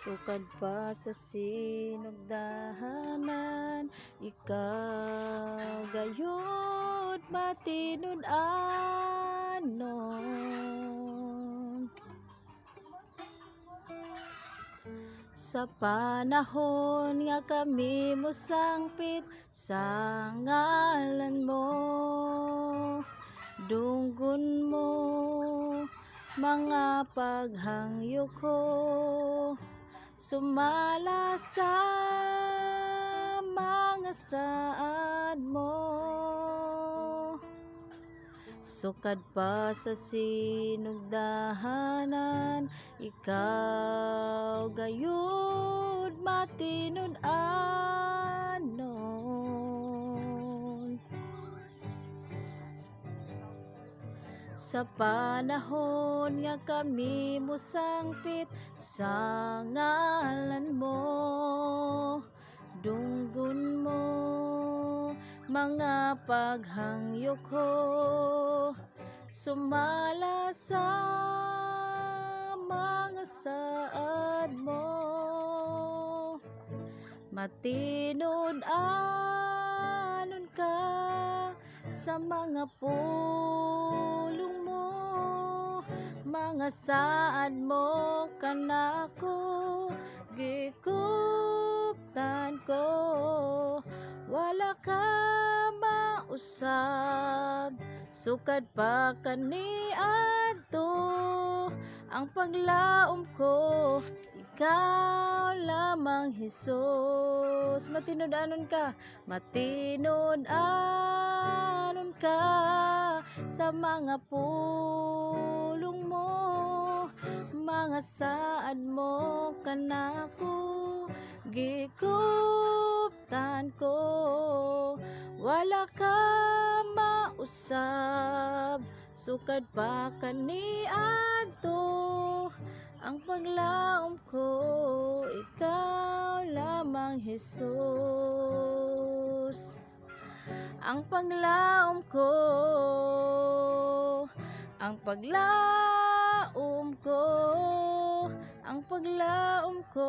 Sukad pa sa sinugdahanan, ikaw gayud matinud-anon. Sa panahon nga kami mosangpit sa ngalan mo, dunggon mo mga paghangyo ko, sumala sa mga saad mo. Sukad pa sa sinugdahanan, ikaw gayud matinud-anon. Sa panahon nga kami mosangpit sa ngalan mo, dunggon mo mga paghangyo ko, sumala sa mga saad mo. Matinud-anon ka sa mga pulong mo, mga saad mo kanako gikuptan ko. Wala ka mausab, sukad pa kaniadto ang paglaom ko, ikaw lamang Hesus. Matinud-anon ka, matinud-anon ka sa mga pulong mo, mga saad mo kanako gikuptan ko. Wala ka mausab, sukad pa kaniadto ang paglaom ko, ikaw lamang Hesus. Ang paglaom ko, ang paglaom ko, ang paglaom ko,